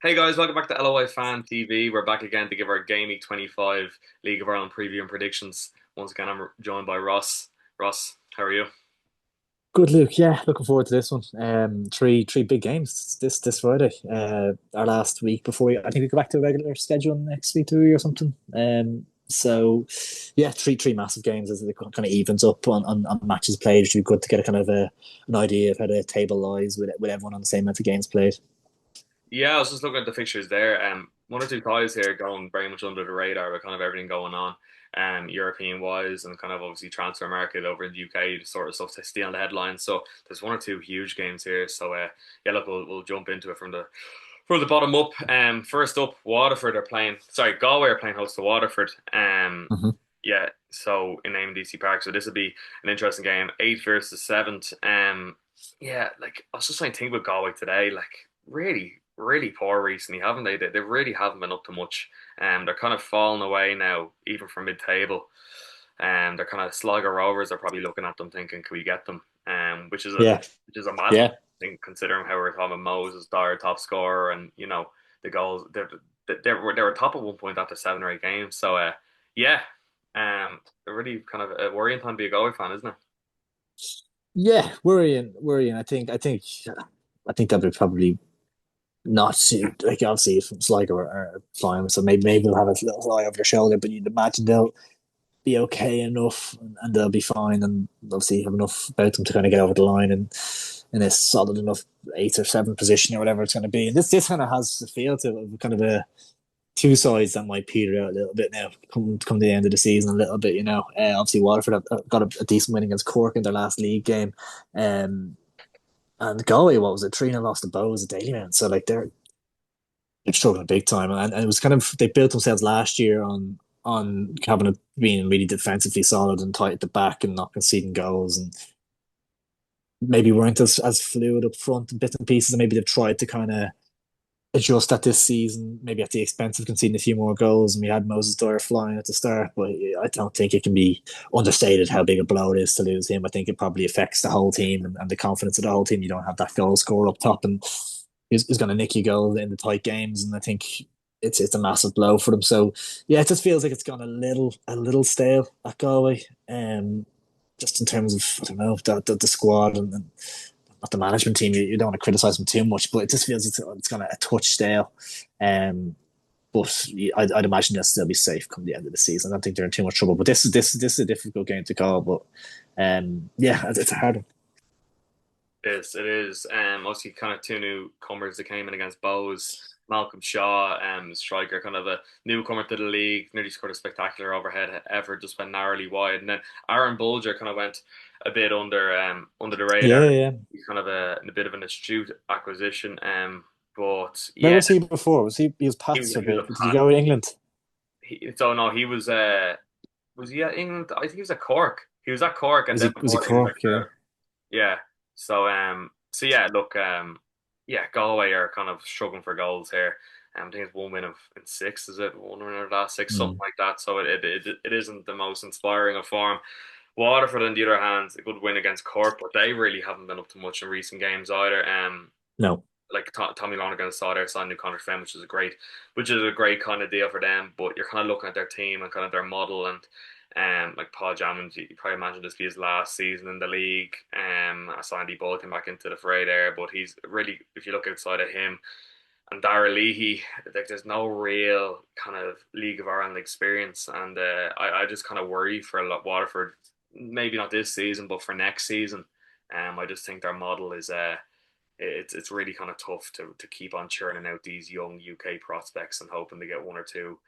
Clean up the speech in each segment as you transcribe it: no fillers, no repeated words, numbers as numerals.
Hey guys, welcome back to LOI Fan TV. We're back again to give our GW25 League of Ireland preview and predictions. Once again, I'm joined by Ross. Ross, how are you? Good, Luke. Yeah, looking forward to this one. Three big games this Friday. Our last week before I think we go back to a regular schedule next week, do we, or something. So yeah, three massive games as it kind of evens up on matches played. It should be good to get a kind of an idea of how the table lies with everyone on the same amount of games played. Yeah, I was just looking at the fixtures there. One or two ties here going very much under the radar with kind of everything going on, European wise, and kind of obviously transfer market over in the UK, sort of stuff to steal the headlines. So there's one or two huge games here. So yeah, look, we'll jump into it from the bottom up. First up, Waterford are playing. Sorry, Galway are playing host to Waterford. Hmm. Yeah. So in AMDC Park, so this will be an interesting game. Eighth versus seventh. Yeah, like I was just trying to think about Galway today. Like really poor recently, haven't they? They really haven't been up to much. They're kind of falling away now, even from mid-table. They're kind of Sligo Rovers are probably looking at them thinking, can we get them? Yeah, Which is a mad yeah, thing considering how we're talking Moses, Dyer top scorer, and the goals. They were top at one point after 7 or 8 games. So yeah, really kind of a worrying time to be a Galway fan, isn't it? yeah. Worrying. I think that would probably not suit. Like obviously, if Sligo are flying, so maybe they'll have a little eye over their shoulder. But you'd imagine they'll be okay enough and they'll be fine and obviously have enough about them to kind of get over the line and in a solid enough eighth or seventh position or whatever it's going to be. And this kind of has the feel to it of kind of a two sides that might peter out a little bit now come the end of the season a little bit. Obviously Waterford have got a decent win against Cork in their last league game. And Galway, what was it? 3-0 lost to Bows at Daily Man. So like they're struggling big time, and it was kind of they built themselves last year on having it being really defensively solid and tight at the back and not conceding goals, and maybe weren't as fluid up front and bits and pieces. And maybe they've tried to kind of adjust that this season, maybe at the expense of conceding a few more goals. And we had Moses Dyer flying at the start, but I don't think it can be understated how big a blow it is to lose him. I think it probably affects the whole team and the confidence of the whole team. You don't have that goal scorer up top, and he's going to nick you goals in the tight games, and I think it's a massive blow for them. So yeah, it just feels like it's gone a little stale at Galway. Just in terms of I don't know the squad and not the management team. You don't want to criticize them too much, but it just feels it's gone a touch stale. Um, but I'd imagine they'll still be safe come the end of the season. I don't think they're in too much trouble. But this is a difficult game to call. But yeah, it's a hard one. It is. Mostly kind of two newcomers that came in against Bows. Malcolm Shaw, striker, kind of a newcomer to the league, nearly scored a spectacular overhead effort, just went narrowly wide. And then Aaron Bulger kind of went a bit under the radar. Yeah, yeah. He's kind of a bit of an astute acquisition. But Where yeah, was he before? He was he was, Pats for a he was bit? Did a he pass. go to England? So no, he was he at England? I think he was at Cork. He was at Cork, and Was then he before that he was Cork? Yeah. at yeah. So yeah, look, yeah, Galway are kind of struggling for goals here. I think it's one win of in six, is it? One win of the last six, something Mm. like that. So it isn't the most inspiring of form. Waterford, on the other hand, a good win against Cork, but they really haven't been up to much in recent games either. No. Like Tommy Lonergan saw there signed new contract for them, which is a great kind of deal for them. But you're kind of looking at their team and kind of their model, and like Paul Jammond, you probably imagine this be his last season in the league. I saw Andy Bull came back into the fray there, but he's really, if you look outside of him and Dara Leahy, like there's no real kind of League of Ireland experience, and I just kind of worry for Waterford, maybe not this season, but for next season. I just think their model is it's really kind of tough to keep on churning out these young UK prospects and hoping to get one or two,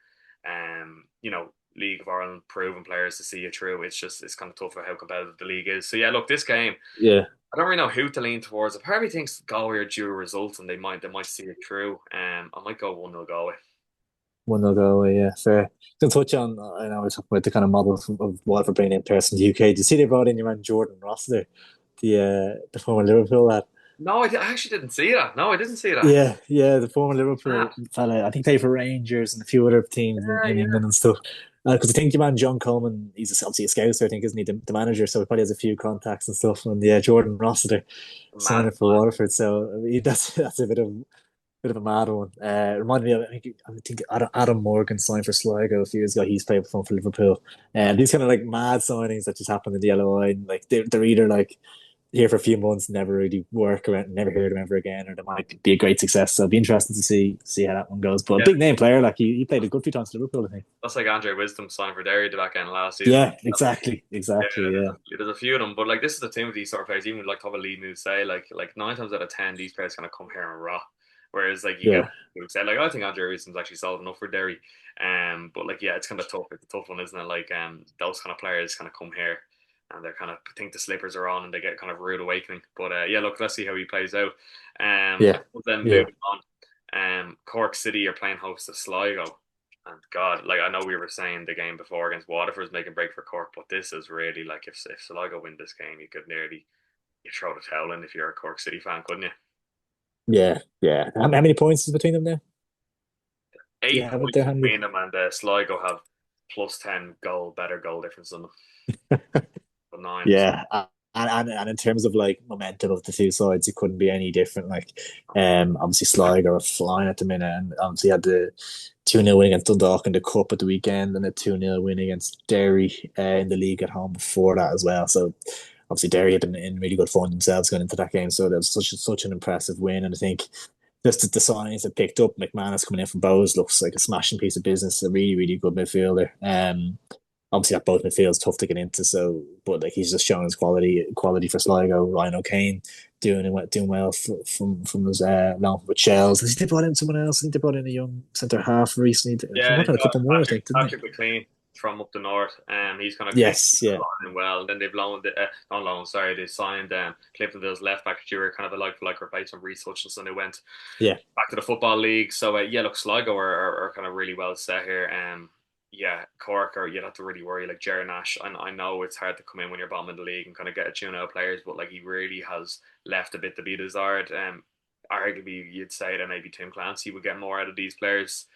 League of Ireland proven players to see you through. It's kind of tough for how competitive the league is. So yeah, look, this game, Yeah. I don't really know who to lean towards. A part of me thinks Galway are due a result and they might see it through. I might go 1-0 Galway. One will go away, yeah, fair. To touch on, I know we're talking about the kind of model of Waterford bringing in players from the UK. Did you see they brought in your man Jordan Ross there, the former Liverpool lad? No, I actually didn't see that. No, I didn't see that. Yeah, yeah, the former Ah, Liverpool fella. I think played for Rangers and a few other teams yeah, in yeah. England and stuff. Because I think your man John Coleman, he's obviously a scouser, I think, isn't he, the manager? So he probably has a few contacts and stuff. And yeah, Jordan Rossiter Mad. signing for Waterford. So I mean, that's a bit of bit of a mad one. It reminded me of, I think Adam Morgan signed for Sligo a few years ago. He's played for Liverpool. And these kind of like mad signings that just happen in the yellow line. Like they're either like here for a few months, never really work around, never hear them ever again, or they might be a great success. So it'll be interesting to see how that one goes. But a Yeah, big name player, like he played a good few times for Liverpool, I think. that's like Andre Wisdom signed for Derry the back end last season. Yeah, exactly, Yeah, exactly. Yeah, there's a few of them, but like this is the thing with these sort of players. Even like top of league moves say like 9 times out of 10, these players kind of come here and raw. Whereas like you get yeah, who would say like I think Andre Wisdom's actually solid enough for Derry. But like yeah, it's kind of tough. It's a tough one, isn't it? Like those kind of players kind of come here and they're kind of think the slippers are on and they get kind of rude awakening. But yeah, look, let's see how he plays out. I yeah, suppose then yeah, moving on. Cork City are playing host to Sligo. And God, like I know we were saying the game before against Waterford is making break for Cork, but this is really like if Sligo win this game, you could nearly you throw the towel in if you're a Cork City fan, couldn't you? yeah, yeah. How many points is between them now? Do you Eight have it points there handy? between them, and Sligo have plus 10 goal, better goal difference than them. But nine. Yeah, and in terms of like momentum of the two sides, it couldn't be any different. Like, obviously Sligo are flying at the minute, and obviously had the 2-0 win against Dundalk in the cup at the weekend, and a 2-0 win against Derry in the league at home before that as well. So obviously Derry had been in really good form themselves going into that game, so that was such an impressive win. And I think just the signings that picked up, McManus coming in from Bowes looks like a smashing piece of business. A really, really good midfielder. Obviously that both midfield's tough to get into. So, but like he's just showing his quality for Sligo. Ryan O'Kane doing well from his loan with Shells. I think they brought in someone else. I think they brought in a young centre half recently. They Yeah, they brought in a got couple more, I think, didn't they? Patrick McLean from up the north, and he's kind of came Yes, yeah, in well. Then they've loaned, not loaned, sorry, they signed Cliftonville's left back Stewart, kind of a like for like replacement Reece Hutchinson, who went yeah, back to the football league. So yeah, look, Sligo are kind of really well set here. Yeah, Cork are you'd have to really worry like Jared Nash. I know it's hard to come in when you're bottom of the league and kind of get a tune out of players, but like he really has left a bit to be desired. Arguably you'd say that maybe Tim Clancy would get more out of these players.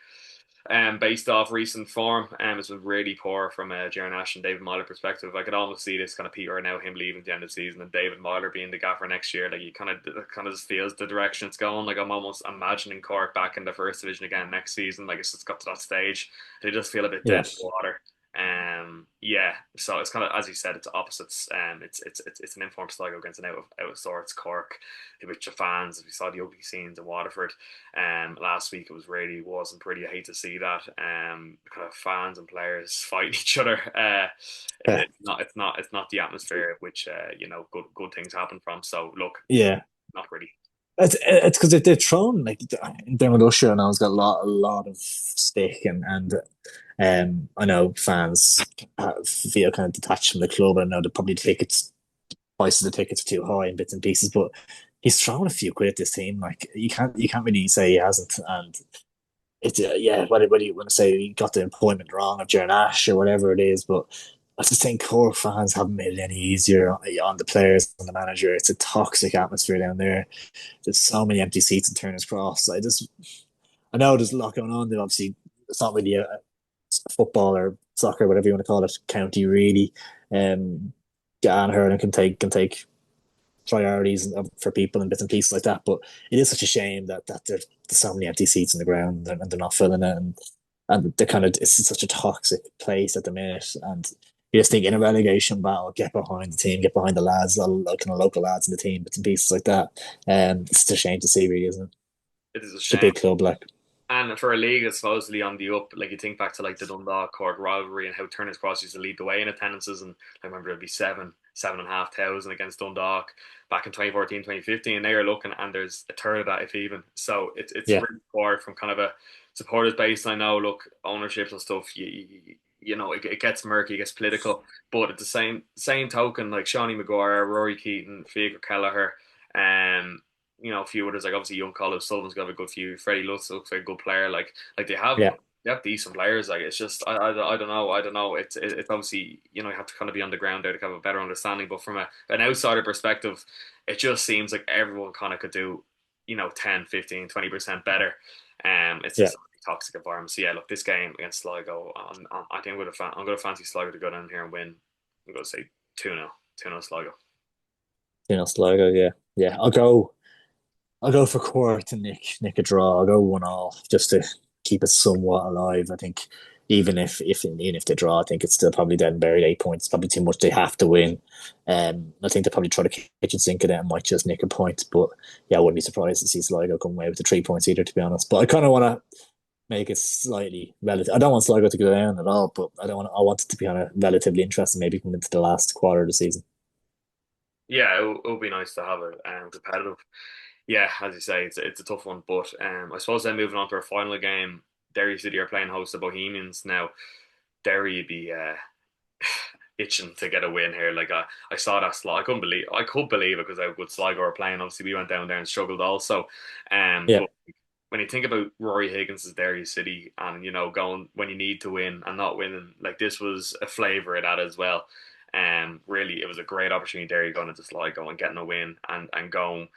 Based off recent form, it's been really poor from Jaron Ash and David Myler perspective. I could almost see this kind of Peter now him leaving at the end of the season and David Myler being the gaffer next year. Like you kind of just feels the direction it's going. Like I'm almost imagining Cork back in the first division again next season. Like it's just got to that stage. They just feel a bit yeah, dead in the water. Yeah. So it's kind of as you said, it's opposites. It's an informed Sligo against an out of sorts Cork, which the fans. We saw the ugly scenes in Waterford. Last week it was really wasn't pretty. I hate to see that. Kind of fans and players fighting each other. It's not the atmosphere which good things happen from. So look, yeah. not really. It's because they've thrown like Dermot Usher now has got a lot of stick and I know fans feel kind of detached from the club. I know the probably tickets prices of the tickets are too high in bits and pieces, but he's thrown a few quid at this team. Like you can't really say he hasn't. And it's yeah, whether you want to say he got the appointment wrong of Jaron Ash or whatever it is, but I just think Cork fans haven't made it any easier on the players, on the manager. It's a toxic atmosphere down there. There's so many empty seats in Turner's Cross. I know there's a lot going on. Obviously, it's not really a football or soccer, whatever you want to call it, county really. Gallagher hurling can take priorities for people and bits and pieces like that. But it is such a shame that there's so many empty seats in the ground and they're not filling it, and they're kind of it's such a toxic place at the minute. And you just think in a relegation battle, get behind the team, get behind the lads, all kind of local lads in the team, bits and pieces like that. It's just a shame to see, really, isn't it? It is a It's a shame. big club, like And for a league that's supposedly on the up, like you think back to like the Dundalk Cork rivalry and how Turner's Cross used to lead the way in attendances, and I remember it'd be 7,500 against Dundalk back in 2014, 2015, and now you're looking and there's a third of that if even. So it's yeah, really poor from kind of a supporters base. I know, look, ownerships and stuff, it gets murky, it gets political, but at the same token, like Shawnee Maguire, Rory Keaton, Fiacre Kelleher, um, a few others like obviously young Colin Sullivan's got a good few. Freddie looks like a good player. Like yeah, they have decent players. Like it's just I don't know. I don't know. It's obviously you have to kind of be on the ground there to have a better understanding. But from an outsider perspective, it just seems like everyone kind of could do 10, 15, 20% better. It's yeah. just a toxic environment. So yeah, look, this game against Sligo, I think I'm going to fancy Sligo to go down here and win. I'm going to say 2-0, 2-0 Sligo. Sligo, yeah, yeah. I'll go. I'll go for Court to nick a draw. I'll go 1-1 just to keep it somewhat alive. I think even if they draw, I think it's still probably dead and buried. 8 points, probably too much. They have to win. I think they probably try to kitchen sink it and might just nick a point. But yeah, I wouldn't be surprised to see Sligo come away with the 3 points either, to be honest. But I kind of want to make it slightly relative. I don't want Sligo to go down at all, but I don't want. I want it to be kind of relatively interesting. Maybe coming into the last quarter of the season. Yeah, it would be nice to have it competitive. Yeah, as you say, it's a tough one, but I suppose then moving on to our final game, Derry City are playing host to Bohemians now. Derry would be itching to get a win here. Like I saw that slot, I could believe it because how good Sligo are playing. Obviously, we went down there and struggled also. Yeah, But when you think about Rory Higgins' Derry City and going when you need to win and not winning, like this was a flavour of that as well. Really, it was a great opportunity Derry going into Sligo and getting a win and going,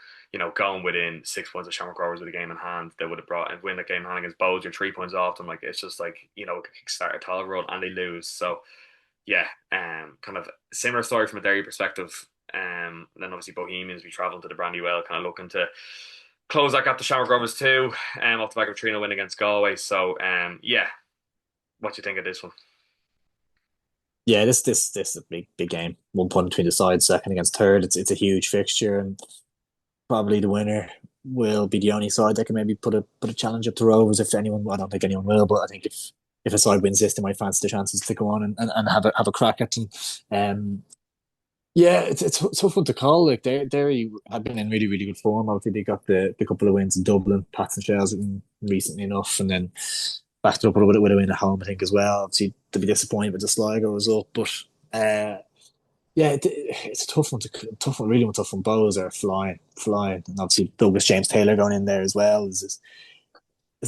going within 6 points of Shamrock Rovers with a game in hand. They would have brought and win the game in hand against Bows. You're 3 points off them. Like it's just like kickstart a title run and they lose. So yeah, kind of similar story from a Derry perspective. Then obviously Bohemians, we travelled to the Brandywell, kind of looking to close that gap to Shamrock Rovers too, off the back of 3-0 win against Galway. So yeah, what do you think of this one? yeah. This is a big game. 1 point between the sides, second against third. It's a huge fixture, and probably the winner will be the only side that can maybe put a challenge up to Rovers. If anyone, I don't think anyone will, but I think if a side wins this, they might fancy the chances to go on and have a crack at them. Um, yeah, it's a tough one to call. Like they have been in really good form. Obviously, they got the couple of wins in Dublin, Pats and Shells recently enough, and then backed it up with a win at home, I think, as well. Obviously, to be disappointed with the Sligo result, but yeah, it's a tough one, really tough one. Bows are flying, and obviously Douglas James Taylor going in there as well. Is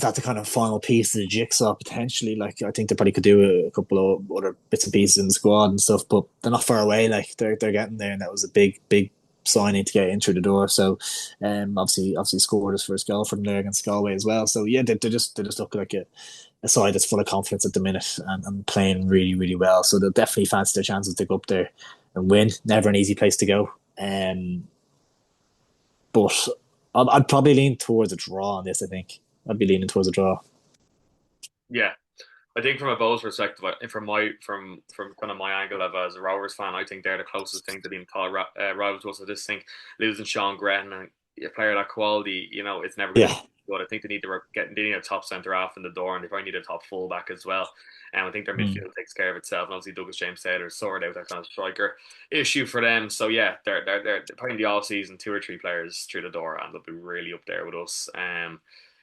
that the kind of final piece of the jigsaw potentially? Like I think they probably could do a couple of other bits and pieces in the squad and stuff, but they're not far away. Like they're getting there, and that was a big signing to get in through the door. So, obviously scored his first goal from there against Galway as well. So yeah, they just look like a side that's full of confidence at the minute and playing really well. So they'll definitely fancy their chances to go up there and win. Never an easy place to go. But I'd probably lean towards a draw on this. I think I'd be leaning towards a draw. Yeah, I think from a Bows perspective, from kind of my angle of as a Rovers fan, I think they're the closest thing to being tall rivals to us. I just think losing Sean Gretton and a player of that quality, it's never going to Yeah. be good. I think they need a top centre half in the door, and they probably need a top fullback as well. And I think their Mm. midfield takes care of itself. And obviously, Douglas James Taylor sorted out that kind of striker issue for them. So yeah, they're playing the off season 2 or 3 players through the door, and they'll be really up there with us.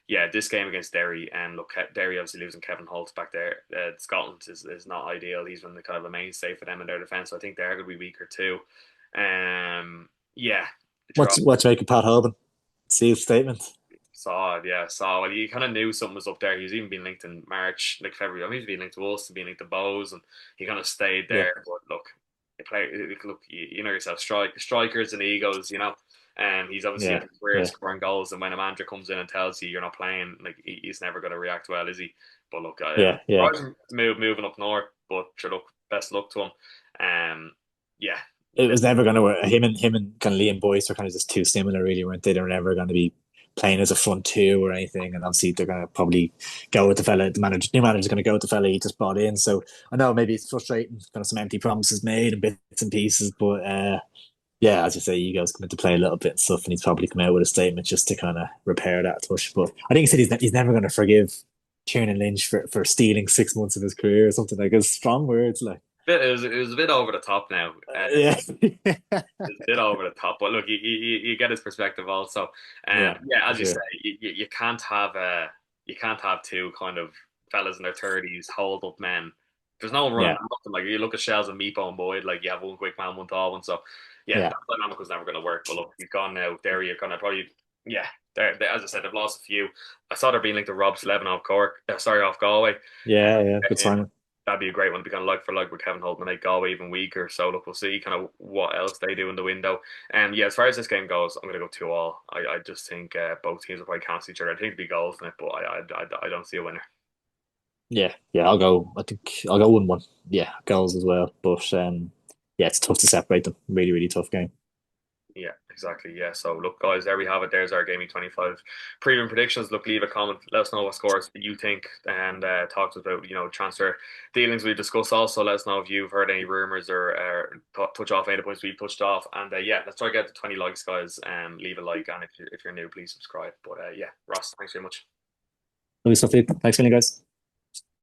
Yeah, this game against Derry, and look, Derry obviously losing Kevin Holt back there. Scotland is not ideal. He's been the kind of a mainstay for them in their defence. So I think they're going to be weaker too. Yeah, draw What's making Pat Hoban? See statement. saw it. Yeah, saw. Well, you kind of knew something was up there. He was even being linked in March, like February. I mean, he was being linked to us, and being linked to Bows, and he kind of stayed Yeah, there. But look, they play. Look, you know yourself, strikers and egos. And he's obviously yeah, in his career yeah, scoring goals, and when a manager comes in and tells you you're not playing, like he's never going to react well, is he? But look, yeah. surprising moving up north, but sure, look, best luck to him. Yeah, It was never going to work. Him and kind of Liam Boyce are kind of just too similar, really, weren't they? They were never going to be playing as a front two or anything. And obviously, they're going to probably go with the fella. New manager's going to go with the fella he just brought in. So I know maybe it's frustrating, kind of some empty promises made and bits and pieces, but yeah, as you say, egos come into play a little bit and stuff, and he's probably come out with a statement just to kind of repair that touch. But I think he said he's never going to forgive Kieran Lynch for stealing 6 months of his career or something like. It's strong words, like. it was a bit over the top now. Yeah, It's a bit over the top, but look, you get his perspective also. yeah, Yeah, for as you say, sure. you can't have two kind of fellas in their thirties hold up men. There's no one running Yeah, nothing. Like you look at Shells and Meepo and Boyd, like you have one quick man, one tall one. So yeah, yeah, that dynamic was never going to work. But look, he's gone now. There you're gonna probably yeah. As I said, they've lost a few. I saw they're being linked to Rob Slevin off Cork. Sorry, off Galway. yeah. Good Um, signing. that'd be a great one to be kind of like for like with Kevin Holt and make Galway even weaker. So look, we'll see kind of what else they do in the window. Yeah, as far as this game goes, I'm going to go 2-2. I just think both teams will probably cancel each other. I think it'll be goals in it, but I don't see a winner. Yeah. I'll go. I think I'll go 1-1. Yeah, goals as well. But yeah, it's tough to separate them. Really tough game. Yeah, exactly. Yeah. So look, guys, there we have it. There's our Gaming 25 premium predictions. Look, leave a comment. Let us know what scores you think, and talk to us about transfer dealings we discussed. Also, let us know if you've heard any rumors or touch off any of the points we touched off. And yeah, let's try to get to 20 likes, guys. Leave a like, and if you're new, please subscribe. But yeah, Ross, thanks very much. Lovely stuff, dude. Thanks, many guys.